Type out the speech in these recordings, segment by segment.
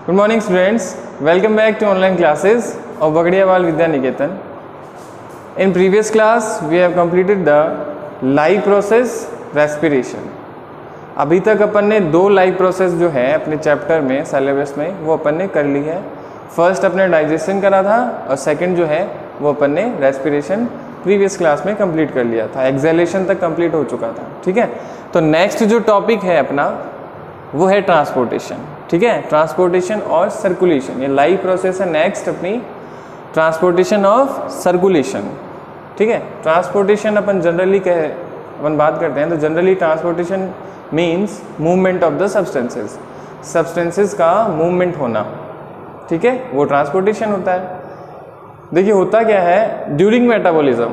Good morning students, welcome back to online classes of Bagadiawal Vidya Niketan. In previous class we have completed the live process respiration. अभी तक अपन ने दो live process जो है अपने chapter में syllabus में वो अपन ने कर ली है. फर्स्ट अपने डाइजेशन करा था और सेकंड जो है वो अपन ने रेस्पिरेशन प्रीवियस क्लास में कंप्लीट कर लिया था. एक्सहेलेशन तक कंप्लीट हो चुका था. ठीक है, तो नेक्स्ट जो टॉपिक है अपना वो है ट्रांसपोर्टेशन. ठीक है, ट्रांसपोर्टेशन और सर्कुलेशन, ये लाइव प्रोसेस है. नेक्स्ट अपनी ट्रांसपोर्टेशन ऑफ सर्कुलेशन. ठीक है, ट्रांसपोर्टेशन अपन जनरली अपन बात करते हैं तो generally transportation means movement of the substances, substances का मूवमेंट होना. ठीक है, वो ट्रांसपोर्टेशन होता है. देखिए होता क्या है, ड्यूरिंग मेटाबॉलिज्म,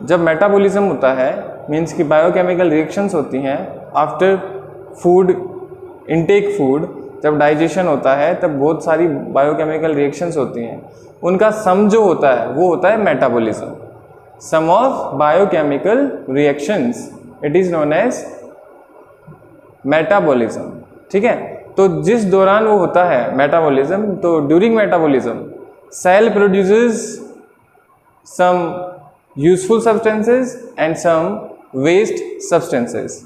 जब मेटाबॉलिज्म होता है मीन्स कि बायोकेमिकल रिएक्शंस होती हैं आफ्टर फूड इनटेक फूड, जब डाइजेशन होता है तब बहुत सारी बायोकेमिकल रिएक्शंस होती हैं. उनका सम जो होता है वो होता है metabolism. Sum of biochemical reactions, it is known as metabolism. ठीक है, तो जिस दौरान वो होता है मेटाबॉलिज्म, तो during metabolism cell produces some useful substances and some waste substances.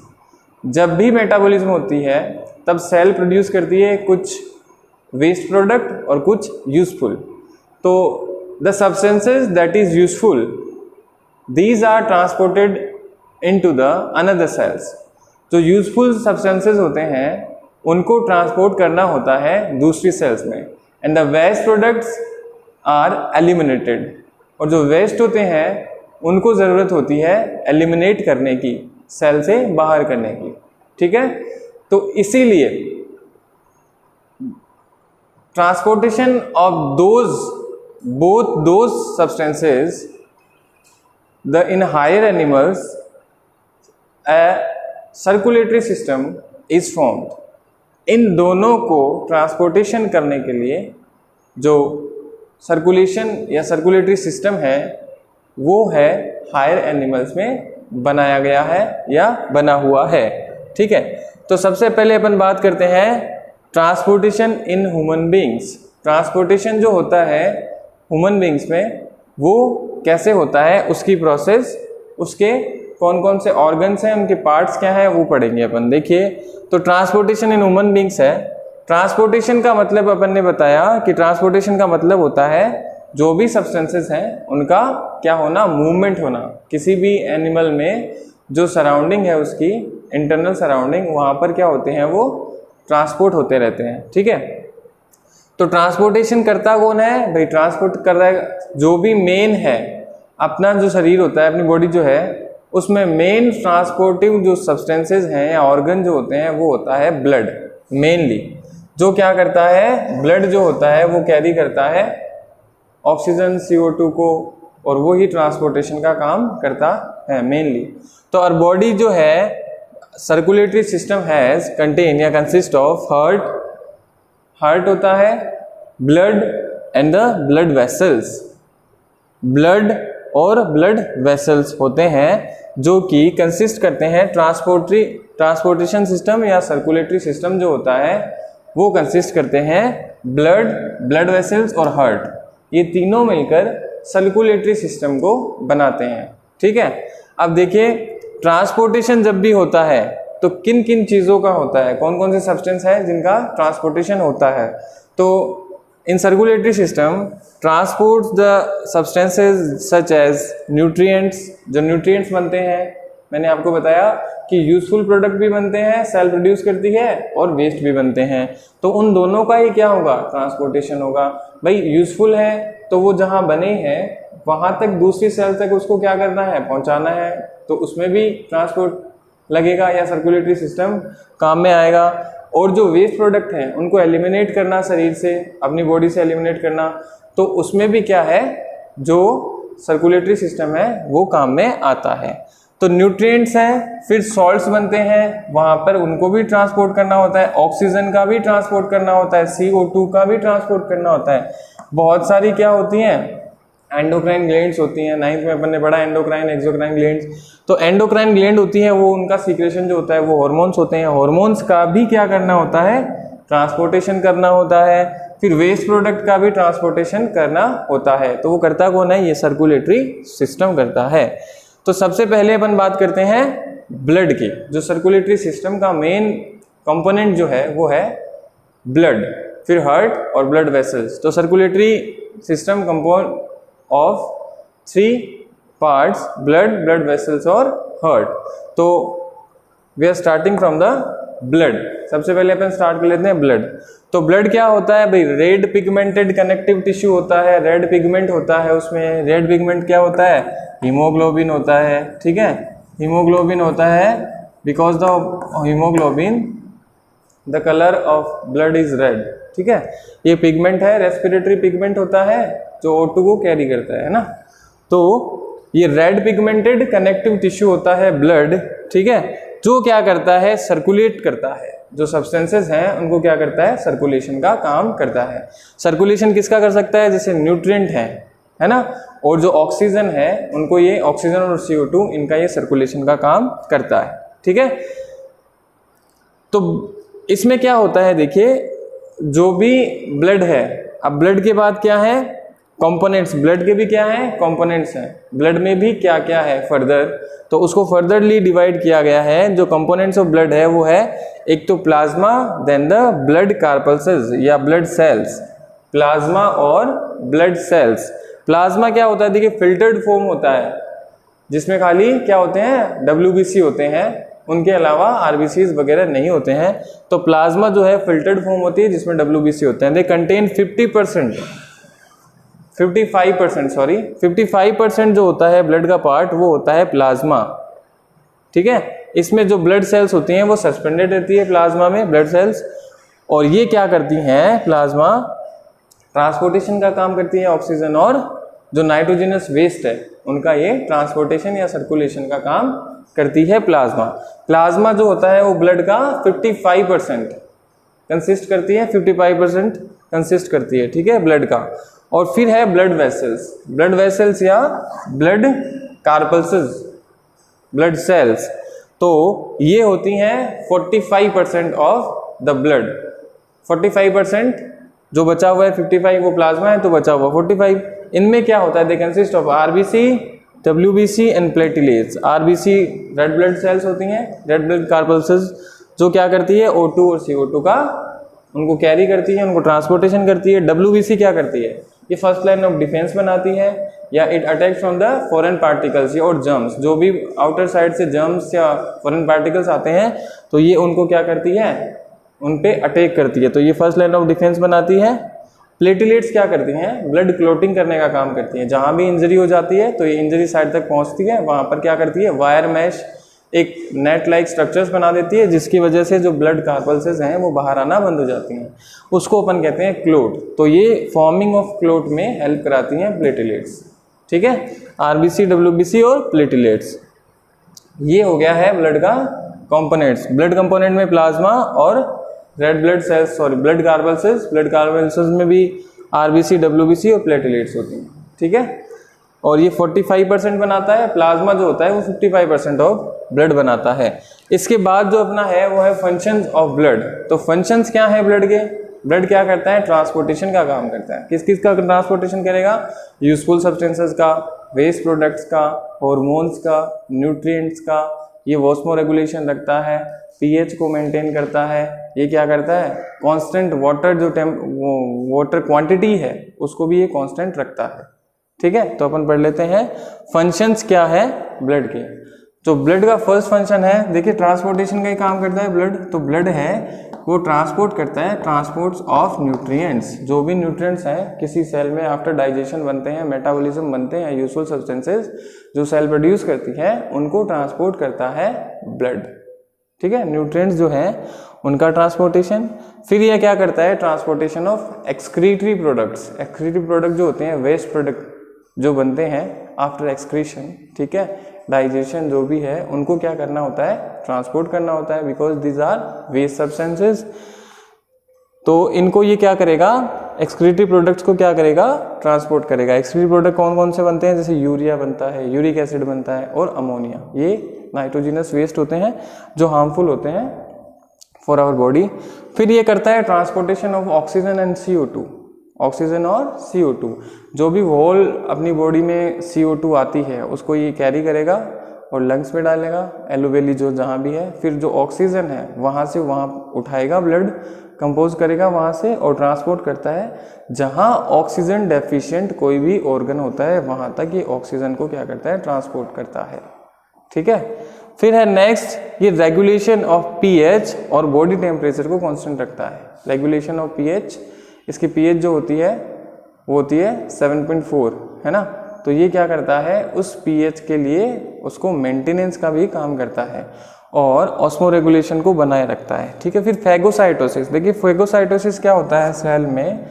जब भी मेटाबॉलिज्म होती है तब सेल प्रोड्यूस करती है कुछ वेस्ट प्रोडक्ट और कुछ यूजफुल. तो the substances that is useful, these are transported into the another cells. जो यूजफुल सब्सटेंसेस होते हैं उनको ट्रांसपोर्ट करना होता है दूसरी सेल्स में. And the waste products are eliminated, और जो वेस्ट होते हैं उनको ज़रूरत होती है एलिमिनेट करने की, सेल से बाहर करने की. ठीक है, तो इसीलिए transportation of both those substances the in higher animals a circulatory system is formed. इन दोनों को ट्रांसपोर्टेशन करने के लिए जो सर्कुलेशन या सर्कुलेटरी सिस्टम है वो है हायर एनिमल्स में बनाया गया है या बना हुआ है. ठीक है, तो सबसे पहले अपन बात करते हैं transportation in human beings. Transportation जो होता है ह्यूमन बींग्स में वो कैसे होता है, उसकी प्रोसेस, उसके कौन कौन से ऑर्गन्स हैं, उनके पार्ट्स क्या हैं, वो पढ़ेंगे अपन. देखिए, तो ट्रांसपोर्टेशन इन ह्यूमन बींग्स है. ट्रांसपोर्टेशन का मतलब अपन ने बताया कि ट्रांसपोर्टेशन का मतलब होता है जो भी सब्सटेंसेस हैं उनका क्या होना, मूवमेंट होना. किसी भी एनिमल में जो सराउंडिंग है उसकी इंटरनल सराउंडिंग, वहाँ पर क्या होते हैं, वो ट्रांसपोर्ट होते रहते हैं. ठीक है, तो ट्रांसपोर्टेशन करता कौन है भाई, ट्रांसपोर्ट कर रहा है जो भी मेन है. अपना जो शरीर होता है, अपनी बॉडी जो है, उसमें मेन ट्रांसपोर्टिव जो सब्सटेंसेज हैं या ऑर्गन जो होते हैं वो होता है ब्लड. मेनली जो क्या करता है, ब्लड जो होता है वो कैरी करता है ऑक्सीजन CO2 को, और वो ही ट्रांसपोर्टेशन का काम करता है मेनली. तो और बॉडी जो है सर्कुलेटरी सिस्टम हैज कंटेन या कंसिस्ट ऑफ हार्ट होता है, blood and the blood vessels. Blood और ब्लड वेसल्स होते हैं जो कि कंसिस्ट करते हैं ट्रांसपोर्टेशन सिस्टम या सर्कुलेटरी सिस्टम जो होता है वो कंसिस्ट करते हैं ब्लड वेसल्स और हार्ट. ये तीनों मिलकर सर्कुलेटरी सिस्टम को बनाते हैं. ठीक है, अब देखिए ट्रांसपोर्टेशन जब भी होता है तो किन किन चीज़ों का होता है, कौन कौन से सब्सटेंस हैं जिनका ट्रांसपोर्टेशन होता है. तो इन circulatory system transport the substances such as nutrients. जो न्यूट्रिएंट्स बनते हैं, मैंने आपको बताया कि यूजफुल प्रोडक्ट भी बनते हैं, सेल प्रोड्यूस करती है, और वेस्ट भी बनते हैं. तो उन दोनों का ही क्या होगा, ट्रांसपोर्टेशन होगा. भाई यूजफुल है तो वो जहाँ बने हैं वहाँ तक दूसरी सेल तक उसको क्या करना है, पहुँचाना है, तो उसमें भी ट्रांसपोर्ट लगेगा या सर्कुलेटरी सिस्टम काम में आएगा. और जो वेस्ट प्रोडक्ट हैं उनको एलिमिनेट करना, शरीर से, अपनी बॉडी से एलिमिनेट करना, तो उसमें भी क्या है, जो सर्कुलेटरी सिस्टम है वो काम में आता है. तो न्यूट्रिएंट्स हैं, फिर सॉल्ट्स बनते हैं, वहाँ पर उनको भी ट्रांसपोर्ट करना होता है, ऑक्सीजन का भी ट्रांसपोर्ट करना होता है, CO2 का भी ट्रांसपोर्ट करना होता है. बहुत सारी क्या होती हैं, एंडोक्राइन ग्लैंड्स होती हैं. 9th में अपन ने पढ़ा एंडोक्राइन एक्सोक्राइन ग्लैंड्स. तो एंडोक्राइन ग्लैंड होती है, वो उनका सीक्रेशन जो होता है वो हार्मोन्स होते हैं. हार्मोन्स का भी क्या करना होता है, ट्रांसपोर्टेशन करना होता है, फिर वेस्ट प्रोडक्ट का भी ट्रांसपोर्टेशन करना होता है। तो वो करता कौन है? ये सर्कुलेटरी सिस्टम करता है। तो सबसे पहले अपन बात करते हैं ब्लड की। जो सर्कुलेटरी सिस्टम का मेन कंपोनेंट जो है वो है ब्लड, फिर हार्ट और ब्लड वेसल्स। तो circulatory system compose of 3 parts, blood, blood vessels और हार्ट। तो we are starting from the blood. सबसे पहले अपन स्टार्ट कर लेते हैं ब्लड। तो ब्लड क्या होता है भाई? रेड पिगमेंटेड कनेक्टिव टिश्यू होता है, रेड पिगमेंट होता है उसमें। रेड पिगमेंट क्या होता है? हीमोग्लोबिन होता है, ठीक है। हीमोग्लोबिन होता है because the haemoglobin the colour of blood is red, ठीक है। ये पिगमेंट है, रेस्पिरेटरी पिगमेंट होता है जो O2 को कैरी करता है ना। तो ये रेड पिगमेंटेड कनेक्टिव टिश्यू होता है ब्लड, ठीक है, जो क्या करता है? सर्कुलेट करता है। जो सब्सटेंसेस हैं उनको क्या करता है? सर्कुलेशन का काम करता है। सर्कुलेशन किसका कर सकता है? जैसे न्यूट्रिएंट है ना, और जो ऑक्सीजन है उनको ये ऑक्सीजन और CO2 इनका ये सर्कुलेशन का काम करता है, ठीक है। तो इसमें क्या होता है देखिए, जो भी ब्लड है, अब ब्लड के बाद क्या है? कंपोनेंट्स। ब्लड के भी क्या है? कंपोनेंट्स हैं। ब्लड में भी क्या क्या है फर्दर, तो उसको फर्दरली डिवाइड किया गया है। जो कंपोनेंट्स ऑफ ब्लड है वो है एक तो प्लाज्मा, देन द ब्लड कार्पल्सेस या ब्लड सेल्स। प्लाज्मा और ब्लड सेल्स। प्लाज्मा क्या होता है? देखिए फिल्टर्ड फॉर्म होता है जिसमें खाली क्या होते हैं? WBC होते हैं, उनके अलावा RBCs वगैरह नहीं होते हैं। तो प्लाज्मा जो है फिल्टर्ड फॉर्म होती है जिसमें WBC होते हैं। दे कंटेन 55% जो होता है ब्लड का पार्ट वो होता है प्लाज्मा, ठीक है। इसमें जो ब्लड सेल्स होती हैं वो सस्पेंडेड रहती है प्लाज्मा में, ब्लड सेल्स। और ये क्या करती हैं? प्लाज्मा ट्रांसपोर्टेशन का काम करती है ऑक्सीजन और जो नाइट्रोजनस वेस्ट है उनका ये ट्रांसपोर्टेशन या सर्कुलेशन का काम करती है प्लाज्मा। प्लाज्मा जो होता है वो ब्लड का 55% कंसिस्ट करती है, 55% कंसिस्ट करती है, ठीक है, ब्लड का। और फिर है ब्लड वेसल्स। ब्लड वेसल्स या ब्लड कार्पल्सेस, ब्लड सेल्स। तो ये होती हैं 45% ऑफ द ब्लड। 45% जो बचा हुआ है 55 वो प्लाज्मा है, तो बचा हुआ 45। इनमें क्या होता है? They consist of RBC, WBC and platelets. RBC red blood sales होती हैं, रेड ब्लड कार्पल्सेस, जो क्या करती है? O2 और CO2 का उनको कैरी करती है, उनको ट्रांसपोर्टेशन करती है। WBC क्या करती है? ये फर्स्ट लाइन ऑफ डिफेंस बनाती है, या it attacks from the foreign particles और जर्म्स। जो भी आउटर साइड से जर्म्स या फॉरेन पार्टिकल्स आते हैं तो ये उनको क्या करती है? उन पे अटैक करती है। तो ये फर्स्ट लाइन ऑफ डिफेंस बनाती है। प्लेटलेट्स क्या करती हैं? ब्लड क्लोटिंग करने का काम करती हैं। जहाँ भी इंजरी हो जाती है तो ये इंजरी साइड तक पहुँचती है, वहाँ पर क्या करती है? वायर मैश एक नेट लाइक स्ट्रक्चर्स बना देती है, जिसकी वजह से जो ब्लड कार्पल्सेस हैं वो बाहर आना बंद हो जाती हैं। उसको अपन कहते हैं क्लोट। तो ये फॉर्मिंग ऑफ क्लोट में हेल्प कराती हैं प्लेटलेट्स, ठीक है। RBC, WBC और प्लेटलेट्स, ये हो गया है ब्लड का कंपोनेंट्स। ब्लड कंपोनेंट में प्लाज्मा और red blood cells, sorry blood corpuscles. Blood corpuscles में भी RBC, WBC और प्लेटलेट्स होती हैं, ठीक है। और ये 45% बनाता है। प्लाज्मा जो होता है वो 55% ऑफ ब्लड बनाता है। इसके बाद जो अपना है वो है फंक्शंस ऑफ ब्लड। तो फंक्शंस क्या है ब्लड के? ब्लड क्या करता है? ट्रांसपोर्टेशन का काम करता है। किस किस का ट्रांसपोर्टेशन करेगा? यूजफुल सब्सटेंसेस का, वेस्ट प्रोडक्ट्स का, हॉर्मोन्स का, न्यूट्रिएंट्स का। ये वॉस्मो रेगुलेशन रखता है, pH को मेंटेन करता है। ये क्या करता है? कांस्टेंट वाटर जो वाटर क्वांटिटी है उसको भी ये कांस्टेंट रखता है, ठीक है। तो अपन पढ़ लेते हैं फंक्शंस क्या है ब्लड के। जो ब्लड का फर्स्ट फंक्शन है, देखिए ट्रांसपोर्टेशन का ही काम करता है ब्लड। तो ब्लड है वो ट्रांसपोर्ट करता है, ट्रांसपोर्ट्स ऑफ न्यूट्रिएंट्स। जो भी न्यूट्रिएंट्स हैं किसी सेल में आफ्टर डाइजेशन बनते हैं, मेटाबॉलिज्म बनते हैं, यूजफुल सब्सटेंसेस जो सेल प्रोड्यूस करती है उनको ट्रांसपोर्ट करता है ब्लड, ठीक है। न्यूट्रिएंट्स जो है उनका ट्रांसपोर्टेशन। फिर यह क्या करता है? Transportation of excretory products. Excretory product जो होते हैं, वेस्ट प्रोडक्ट जो बनते हैं आफ्टर एक्सक्रीशन, ठीक है, डाइजेशन जो भी है, उनको क्या करना होता है? ट्रांसपोर्ट करना होता है, because these are waste substances. तो इनको ये क्या करेगा? एक्सक्रीटरी प्रोडक्ट्स को क्या करेगा? ट्रांसपोर्ट करेगा। एक्सक्रीटरी प्रोडक्ट कौन कौन से बनते हैं? जैसे यूरिया बनता है, यूरिक एसिड बनता है और अमोनिया। ये नाइट्रोजिनस वेस्ट होते हैं जो हार्मफुल होते हैं फॉर आवर बॉडी। फिर ये करता है transportation of oxygen and CO2, oxygen और CO2, जो भी होल अपनी बॉडी में CO2 आती है उसको ये कैरी करेगा और लंग्स में डालेगा, एलोवेली जो जहाँ भी है, फिर जो ऑक्सीजन है वहाँ से वहाँ उठाएगा, ब्लड कंपोज करेगा वहाँ से और ट्रांसपोर्ट करता है जहाँ ऑक्सीजन डेफिशिएंट कोई भी ऑर्गन होता है वहाँ तक ये ऑक्सीजन को क्या करता है, ट्रांसपोर्ट करता है। ठीक है। फिर है नेक्स्ट, ये रेगुलेशन ऑफ पीएच और बॉडी टेम्परेचर को कांस्टेंट रखता है। रेगुलेशन ऑफ पीएच, इसकी पीएच जो होती है वो होती है 7.4, है ना। तो ये क्या करता है, उस पीएच के लिए उसको मेंटेनेंस का भी काम करता है और ऑस्मो रेगुलेशन को बनाए रखता है। ठीक है। फिर फेगोसाइटोसिस, देखिए फेगोसाइटोसिस क्या होता है, सेल में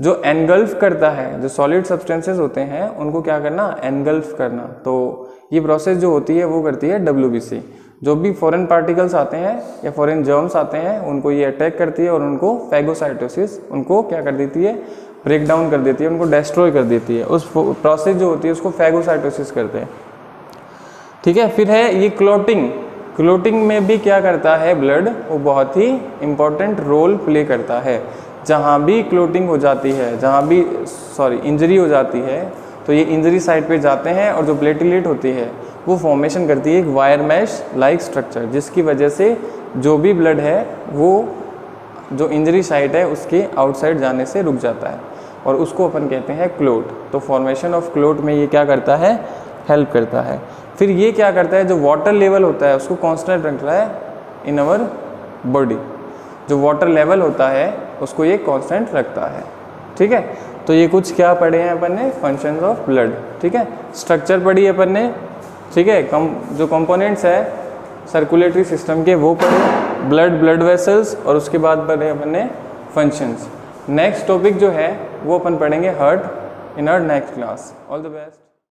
जो एनगल्फ करता है, जो सॉलिड सब्सटेंसेस होते हैं उनको क्या करना, एनगल्फ करना। तो ये प्रोसेस जो होती है वो करती है WBC। जो भी फॉरेन पार्टिकल्स आते हैं या फॉरेन जर्म्स आते हैं उनको ये अटैक करती है और उनको फेगोसाइटोसिस, उनको क्या कर देती है, ब्रेक डाउन कर देती है, उनको डिस्ट्रॉय कर देती है। उस प्रोसेस जो होती है उसको फेगोसाइटोसिस करते हैं। ठीक है। फिर है ये क्लॉटिंग, क्लॉटिंग में भी क्या करता है ब्लड, वो बहुत ही इंपॉर्टेंट रोल प्ले करता है। जहाँ भी क्लॉटिंग हो जाती है, जहाँ भी इंजरी हो जाती है तो ये इंजरी साइट पे जाते हैं और जो प्लेटलेट होती है वो फॉर्मेशन करती है एक वायर मैश लाइक स्ट्रक्चर, जिसकी वजह से जो भी ब्लड है वो जो इंजरी साइट है उसके आउटसाइड जाने से रुक जाता है और उसको अपन कहते हैं क्लोट। तो फॉर्मेशन ऑफ क्लोट में ये क्या करता है, हेल्प करता है। फिर ये क्या करता है, जो वाटर लेवल होता है उसको कांस्टेंट रखता है इन आवर बॉडी। जो वाटर लेवल होता है उसको ये कांस्टेंट रखता है। ठीक है। तो ये कुछ क्या पढ़े हैं अपन ने, फंक्शंस ऑफ ब्लड। ठीक है। स्ट्रक्चर पढ़ी है अपन ने। ठीक है। जो कंपोनेंट्स है सर्कुलेटरी सिस्टम के वो पढ़े, ब्लड वेसल्स, और उसके बाद पढ़े अपन ने फंक्शंस। नेक्स्ट टॉपिक जो है वो अपन पढ़ेंगे heart in our next class. All the best.